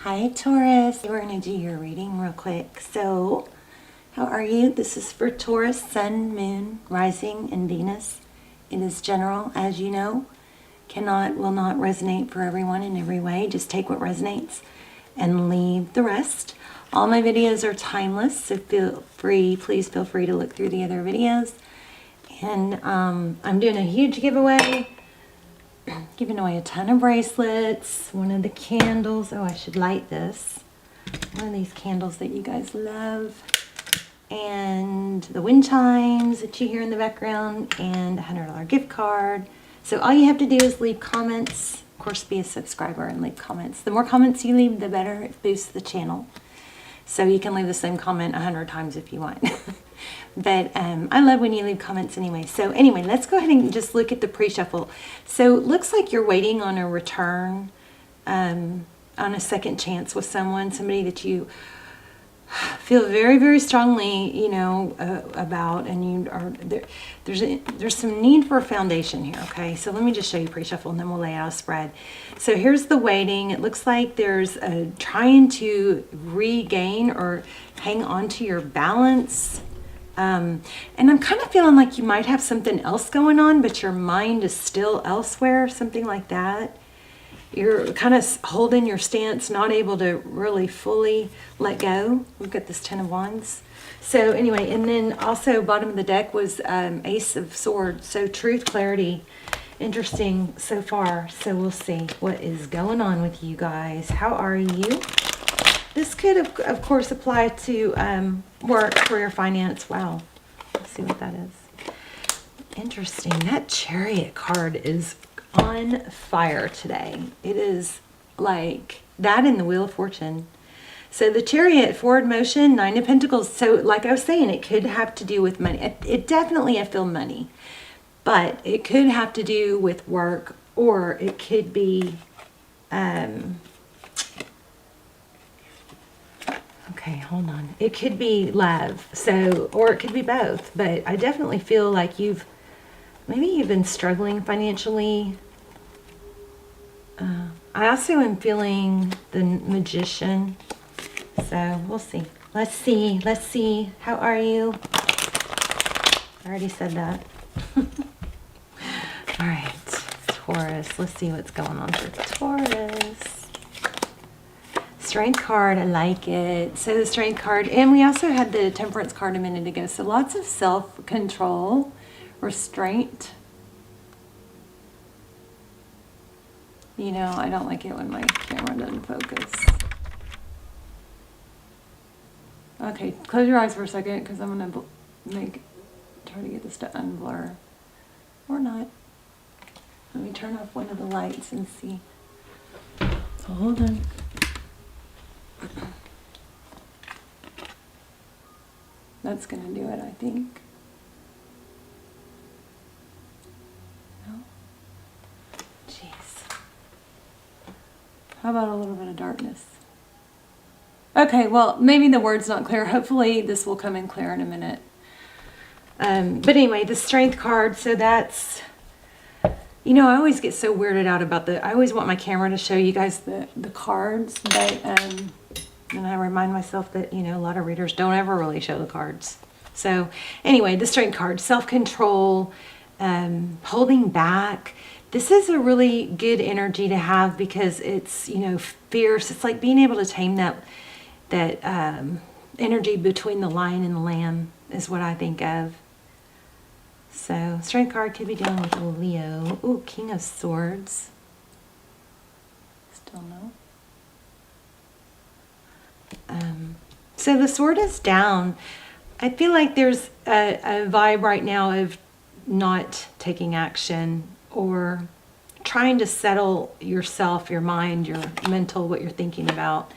Hi Taurus, we're going to do your reading real quick. So, how are you? This is for Taurus, Sun, Moon, Rising, and Venus. It is general, as you know. Will not resonate for everyone in every way. Just take what resonates and leave the rest. All my videos are timeless, so please feel free to look through the other videos. And I'm doing a huge giveaway. Giving away a ton of bracelets, one of the candles. Oh, I should light this. One of these candles that you guys love. And the wind chimes that you hear in the background, and a $100 gift card. So all you have to do is leave comments. Of course, be a subscriber and leave comments. The more comments you leave, the better. It boosts the channel. So you can leave the same comment 100 times if you want. But I love when you leave comments anyway. So anyway, let's go ahead and just look at the pre-shuffle. So it looks like you're waiting on a return, on a second chance with somebody that you feel very, very strongly, about, and you are there. There's some need for a foundation here. Okay, so let me just show you pre-shuffle, and then we'll lay out a spread. So here's the waiting. It looks like there's a trying to regain or hang on to your balance. And I'm kind of feeling like you might have something else going on, but your mind is still elsewhere, something like that. You're kind of holding your stance, not able to really fully let go. We've got this 10 of Wands. So anyway, and then also bottom of the deck was Ace of Swords. So truth, clarity, interesting so far. So we'll see what is going on with you guys. How are you? This could, of course, apply to work, career, finance. Wow. Let's see what that is. Interesting. That Chariot card is on fire today. It is like that in the Wheel of Fortune. So the Chariot, forward motion, 9 of Pentacles. So like I was saying, it could have to do with money. It definitely, I feel money. But it could have to do with work, or it could be... Okay, hold on. It could be love, or it could be both. But I definitely feel like maybe you've been struggling financially. I also am feeling the Magician. So we'll see. Let's see. How are you? I already said that. All right, Taurus. Let's see what's going on for Taurus. Strength card, I like it. So the Strength card, and we also had the Temperance card a minute ago. So lots of self-control, restraint. I don't like it when my camera doesn't focus. Okay, close your eyes for a second, because I'm going to try to get this to unblur. Or not. Let me turn off one of the lights and see. So hold on. That's going to do it, I think. No? Jeez. How about a little bit of darkness? Okay, well, maybe the word's not clear. Hopefully this will come in clear in a minute. But anyway, the Strength card, so that's... I always get so weirded out about I always want my camera to show you guys the cards, but... and I remind myself that, a lot of readers don't ever really show the cards. So anyway, the Strength card, self-control, holding back. This is a really good energy to have because it's, fierce. It's like being able to tame that energy between the lion and the lamb is what I think of. So Strength card could be dealing with a Leo. Ooh, King of Swords. Still no. So the sword is down. I feel like there's a vibe right now of not taking action or trying to settle yourself, your mind, your mental, what you're thinking about.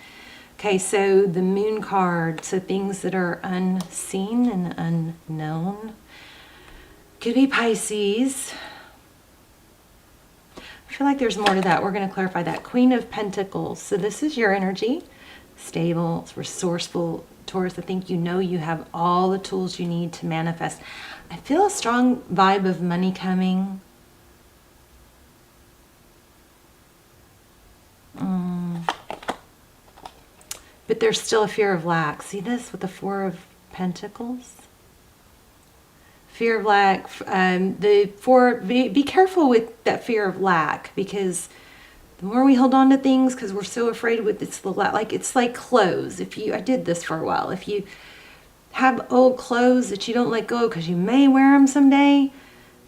Okay, so the Moon card, so things that are unseen and unknown. Could be Pisces. I feel like there's more to that. We're going to clarify that. Queen of Pentacles. So this is your energy. Stable, resourceful, Taurus. I think you have all the tools you need to manifest. I feel a strong vibe of money coming. but there's still a fear of lack. See this with the Four of Pentacles? Fear of lack. Be careful with that fear of lack, because the more we hold on to things, because we're so afraid with it's like clothes. I did this for a while. If you have old clothes that you don't let go because you may wear them someday,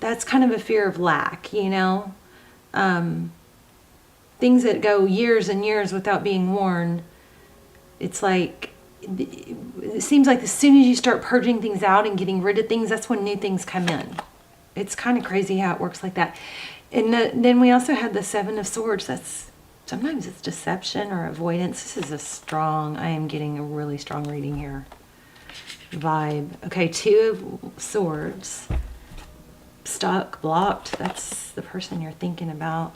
that's kind of a fear of lack, you know. Things that go years and years without being worn. It's like, it seems like as soon as you start purging things out and getting rid of things, that's when new things come in. It's kind of crazy how it works like that. And then we also had the Seven of Swords. Sometimes it's deception or avoidance. This is I am getting a really strong reading here. Vibe. Okay, Two of Swords. Stuck, blocked. That's the person you're thinking about.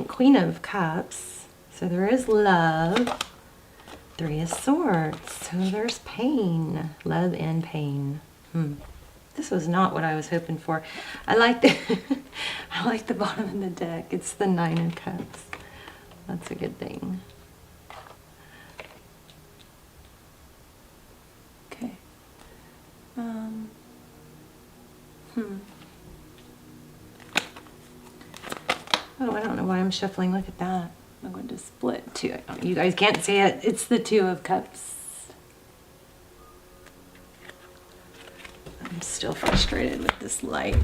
Queen of Cups. So there is love. Three of Swords. So there's pain. Love and pain. This was not what I was hoping for. I like the bottom of the deck. It's the Nine of Cups. That's a good thing. Okay. Oh, I don't know why I'm shuffling. Look at that. I'm going to split two. You guys can't see it. It's the Two of Cups. I'm still frustrated with this light.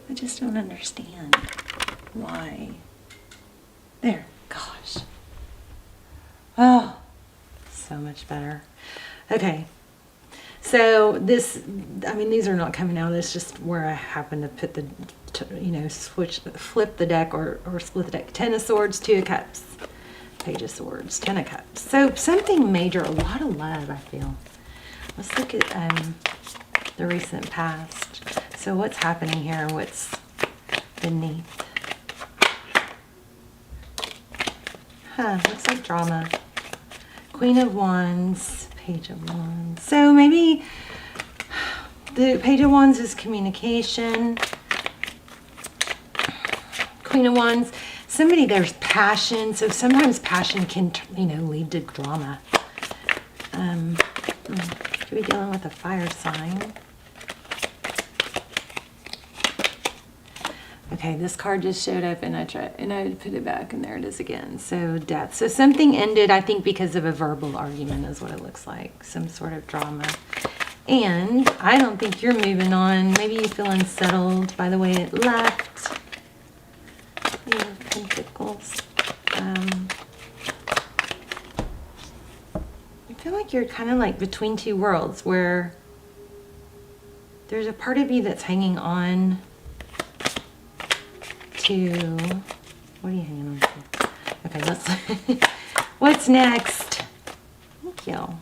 I just don't understand why. There. Gosh. Oh, so much better. Okay. So these are not coming out. It's just where I happen to put flip the deck or split the deck. Ten of Swords, Two of Cups, Page of Swords, Ten of Cups. So something major, a lot of love, I feel. Let's look at the recent past. So what's happening here? What's beneath? Looks like drama. Queen of Wands, Page of Wands. So maybe the Page of Wands is communication. Queen of Wands, there's passion. So sometimes passion can, lead to drama. Could be dealing with a fire sign. Okay, this card just showed up and I put it back and there it is again. So death. So something ended, I think, because of a verbal argument is what it looks like. Some sort of drama. And I don't think you're moving on. Maybe you feel unsettled by the way it left. Pentacles. I feel like you're kind of like between two worlds where there's a part of you that's hanging on to, what are you hanging on to? Okay, let's, what's next? Thank you.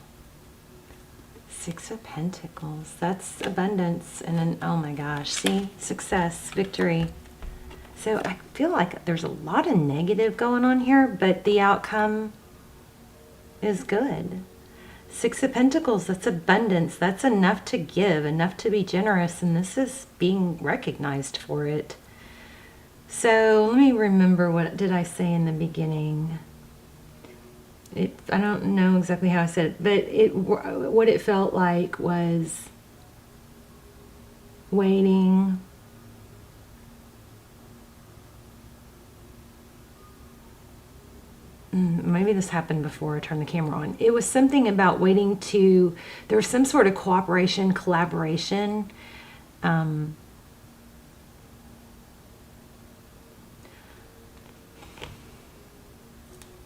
Six of Pentacles, that's abundance, and then, oh my gosh, see, success, victory. So I feel like there's a lot of negative going on here, but the outcome is good. Six of Pentacles, that's abundance, that's enough to give, enough to be generous, and this is being recognized for it. So let me remember, what did I say in the beginning? I don't know exactly how I said it, but what it felt like was waiting. Maybe this happened before I turned the camera on. It was something about waiting to, there was some sort of cooperation, collaboration.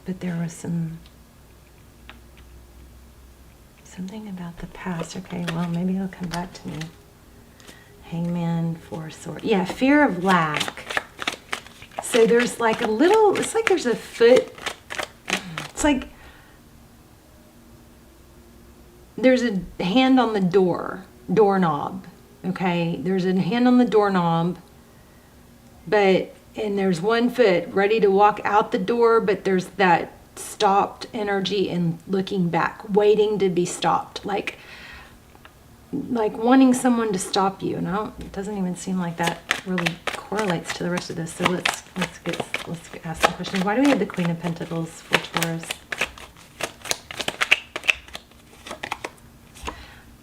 But there was something about the past. Okay, well, maybe it'll come back to me. Hangman, Four Swords. Yeah, fear of lack. So there's like a little, it's like there's a foot, it's like there's a hand on the doorknob. Okay, there's a hand on the doorknob, and there's one foot ready to walk out the door, but there's that stopped energy and looking back, waiting to be stopped, like wanting someone to stop you. And it doesn't even seem like that really correlates to the rest of this. So let's ask some questions. Why do we have the Queen of Pentacles for Taurus?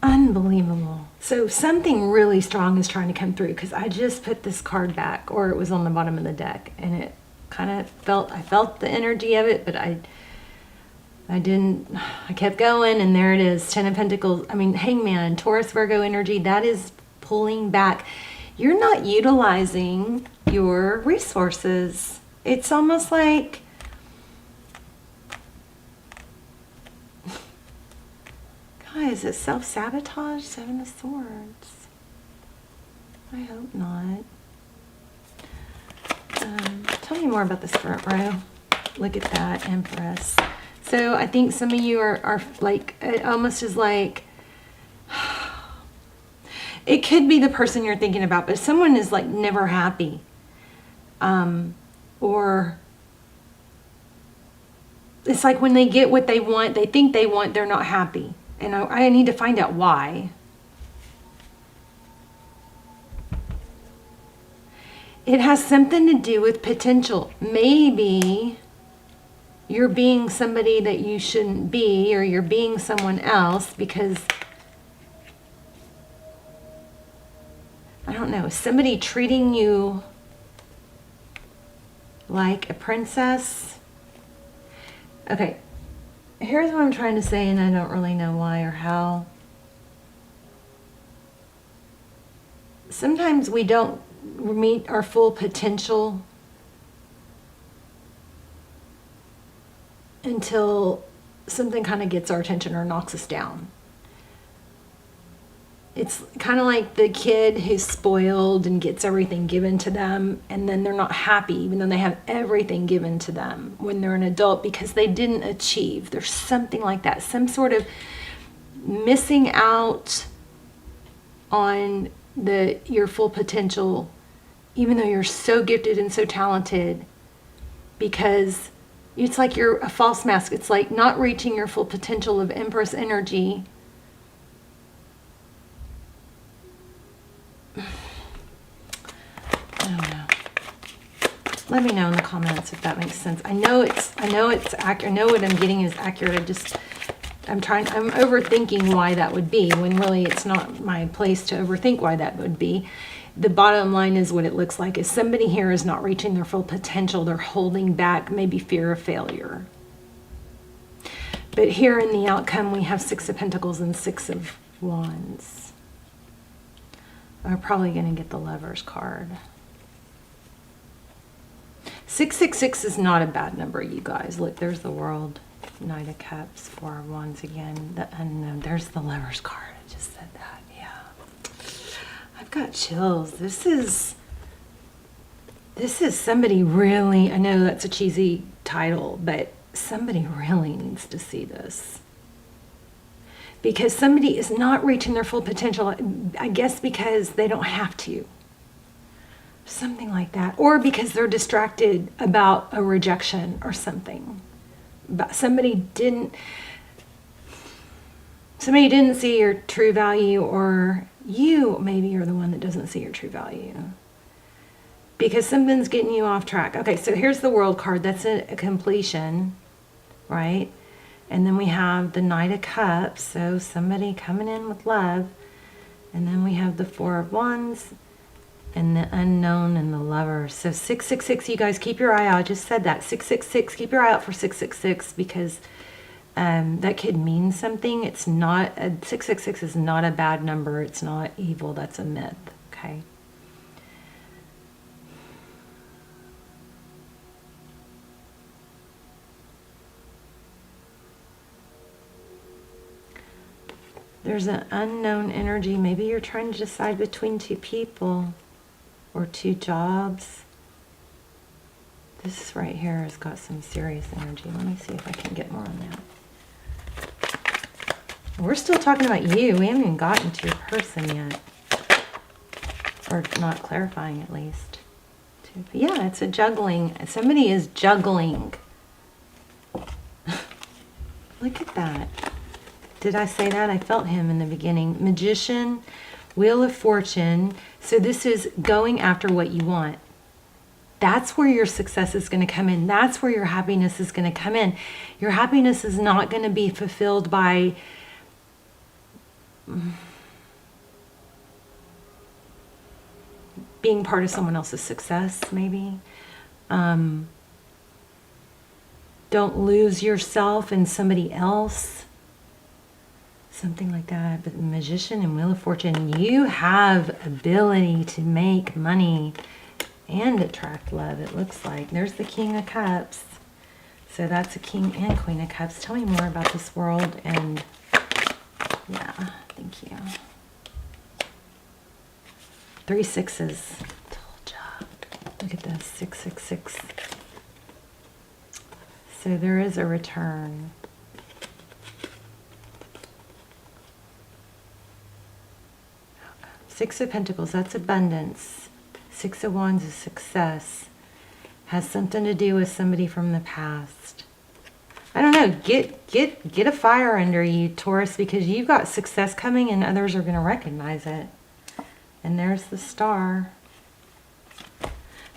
Unbelievable. So something really strong is trying to come through, because I just put this card back, or it was on the bottom of the deck, and it kind of I felt the energy of it, but I kept going, and there it is. 10 of Pentacles. I mean, Hangman, Taurus, Virgo energy, that is pulling back. You're not utilizing your resources. It's almost like, guys, is it self-sabotage? 7 of Swords. I hope not. Tell me more about this front row. Look at that, Empress. So I think some of you are like, it almost is like, it could be the person you're thinking about, but someone is like never happy. Or it's like when they get what they want, they think they want, they're not happy. And I need to find out why. It has something to do with potential. Maybe you're being somebody that you shouldn't be, or you're being someone else because, I don't know, somebody treating you like a princess. Okay, here's what I'm trying to say, and I don't really know why or how. Sometimes we don't meet our full potential until something kind of gets our attention or knocks us down. It's kind of like the kid who's spoiled and gets everything given to them, and then they're not happy even though they have everything given to them when they're an adult, because they didn't achieve. There's something like that, some sort of missing out on your full potential, even though you're so gifted and so talented, because it's like you're a false mask. It's like not reaching your full potential of Empress energy. I don't know. Let me know in the comments if that makes sense. I know it's accurate. I know what I'm getting is accurate. I'm overthinking why that would be, when really it's not my place to overthink why that would be. The bottom line is what it looks like is somebody here is not reaching their full potential. They're holding back, maybe fear of failure. But here in the outcome, we have 6 of Pentacles and 6 of Wands. I'm probably going to get the Lovers card. 666 is not a bad number, you guys. Look, there's the World. Knight of Cups, 4 of Wands again. The Unknown. There's the Lovers card. I just said that. Yeah. I've got chills. This is somebody really, I know that's a cheesy title, but somebody really needs to see this. Because somebody is not reaching their full potential, I guess because they don't have to. Something like that. Or because they're distracted about a rejection or something. But somebody didn't see your true value, or you maybe are the one that doesn't see your true value. Because something's getting you off track. Okay, so here's the World card. That's a completion, right? And then we have the Knight of Cups, so somebody coming in with love. And then we have the 4 of Wands and the Unknown and the Lover. So 666, you guys keep your eye out. I just said that. 666, keep your eye out for 666, because that could mean something. It's not, 666 is not a bad number. It's not evil. That's a myth, okay? There's an unknown energy. Maybe you're trying to decide between 2 people or 2 jobs. This right here has got some serious energy. Let me see if I can get more on that. We're still talking about you. We haven't even gotten to your person yet. Or not clarifying, at least. But yeah, it's a juggling. Somebody is juggling. Look at that. Did I say that? I felt him in the beginning. Magician, Wheel of Fortune. So this is going after what you want. That's where your success is going to come in. That's where your happiness is going to come in. Your happiness is not going to be fulfilled by being part of someone else's success, maybe. Don't lose yourself in somebody else. Something like that. But Magician and Wheel of Fortune, you have ability to make money and attract love, it looks like. There's the King of Cups. So that's a King and Queen of Cups. Tell me more about this world. And yeah, thank you. 3 sixes. Told ya. Look at this, 666. So there is a return. Six of Pentacles, that's abundance. 6 of Wands is success. Has something to do with somebody from the past. I don't know. Get a fire under you, Taurus, because you've got success coming and others are going to recognize it. And there's the Star.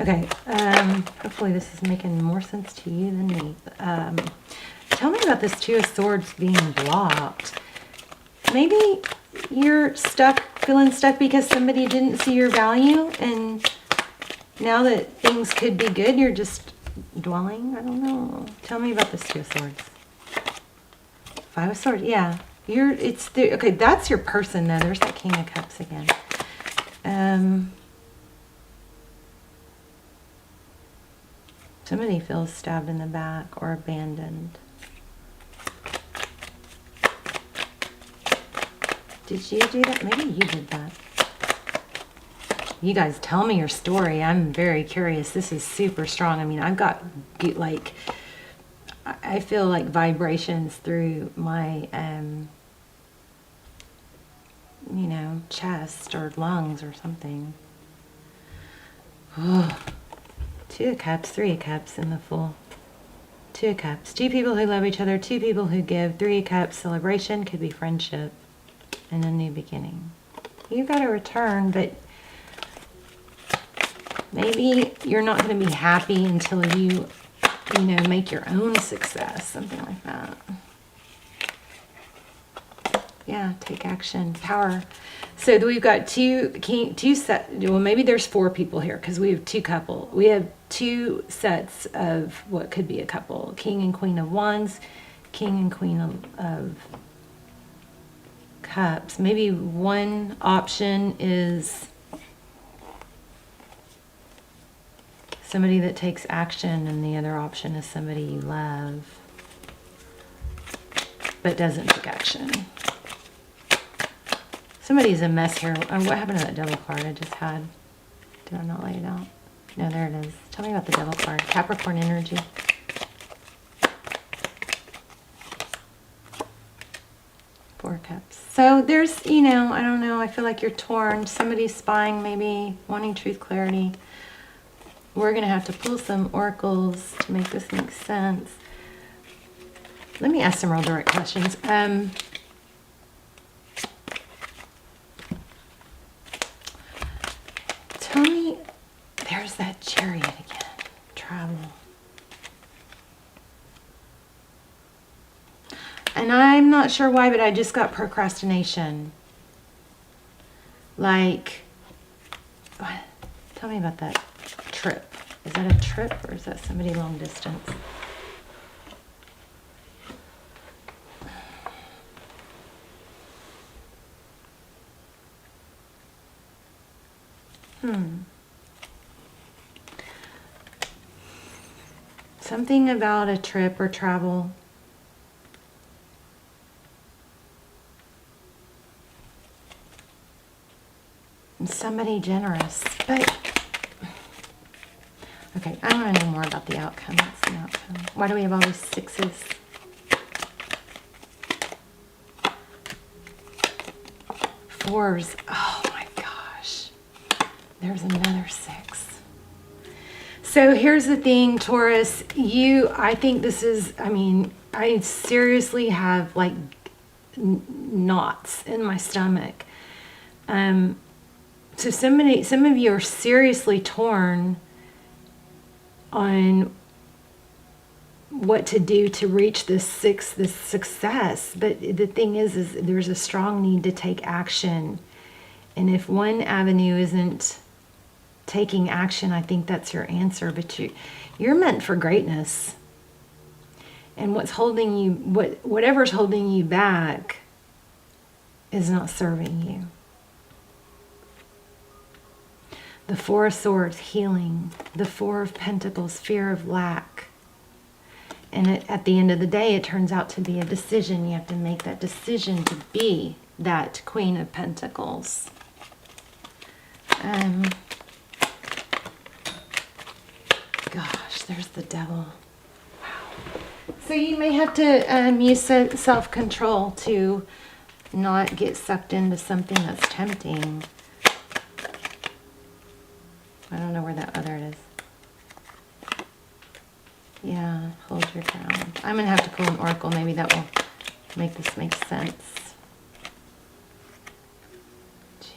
Okay. Hopefully this is making more sense to you than me. Tell me about this Two of Swords being blocked. Maybe you're stuck, feeling stuck because somebody didn't see your value, and now that things could be good, you're just dwelling. I don't know. Tell me about this Two of Swords. 5 of Swords. Yeah, okay. That's your person though. There's that King of Cups again. Somebody feels stabbed in the back or abandoned. Did you do that? Maybe you did that. You guys tell me your story. I'm very curious. This is super strong. I mean, I've got like, I feel like vibrations through my, you know, chest or lungs or something. Oh. 2 of Cups, 3 of Cups in the Fool. 2 of Cups. 2 people who love each other, 2 people who give. 3 of Cups, celebration, could be friendship and a new beginning. You've got a return, but maybe you're not going to be happy until you know, make your own success, something like that. Yeah, take action, power. So we've got two sets. Well, maybe there's 4 people here because we have 2 couple. We have 2 sets of what could be a couple. King and Queen of Wands, King and Queen of Cups. Maybe one option is somebody that takes action, and the other option is somebody you love but doesn't take action. Somebody's a mess here. Oh, what happened to that Devil card I just had? Did I not lay it out? No, there it is. Tell me about the Devil card. Capricorn energy. Four Cups. So there's, you know, I don't know. I feel like you're torn. Somebody's spying, maybe wanting truth, clarity. We're going to have to pull some oracles to make this make sense. Let me ask some real direct questions. Tell me, there's that Chariot again. Travel. And I'm not sure why, but I just got procrastination. Like, what? Tell me about that trip. Is that a trip or is that somebody long distance? Something about a trip or travel. And somebody generous. But, okay, I want to know more about the outcome. What's the outcome? Why do we have all these 6s? Fours. Oh my gosh. There's another 6. So here's the thing, Taurus. I think this is, I mean, I seriously have like knots in my stomach. So some of you are seriously torn on what to do to reach this success. But the thing is there's a strong need to take action. And if one avenue isn't taking action, I think that's your answer. But you're meant for greatness. And what's holding you, whatever's holding you back is not serving you. The Four of Swords, healing. The Four of Pentacles, fear of lack. And at the end of the day, it turns out to be a decision. You have to make that decision to be that Queen of Pentacles. Gosh, there's the Devil. Wow. So you may have to use self-control to not get sucked into something that's tempting. I don't know where that other is. Yeah, hold your ground. I'm going to have to pull an oracle. Maybe that will make this make sense. Jeez.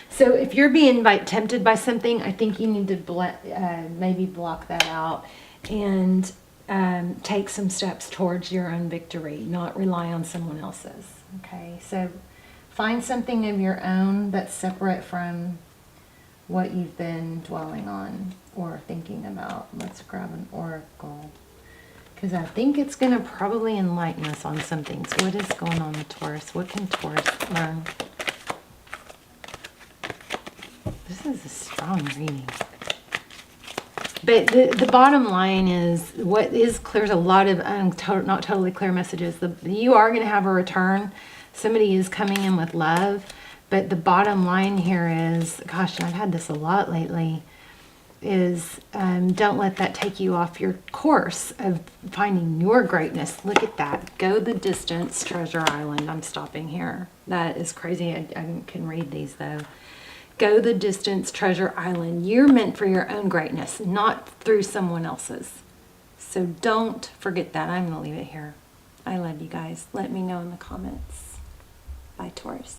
So if you're being tempted by something, I think you need to maybe block that out and take some steps towards your own victory, not rely on someone else's. Okay, so find something of your own that's separate from what you've been dwelling on or thinking about. Let's grab an oracle, because I think it's going to probably enlighten us on something. So what is going on with Taurus? What can Taurus learn? This is a strong reading. But the bottom line is, what is clear is a lot of not totally clear messages. You are going to have a return. Somebody is coming in with love. But the bottom line here is, gosh, and I've had this a lot lately, is don't let that take you off your course of finding your greatness. Look at that. Go the distance, Treasure Island. I'm stopping here. That is crazy. I can read these, though. Go the distance, Treasure Island. You're meant for your own greatness, not through someone else's. So don't forget that. I'm going to leave it here. I love you guys. Let me know in the comments. Bye, Taurus.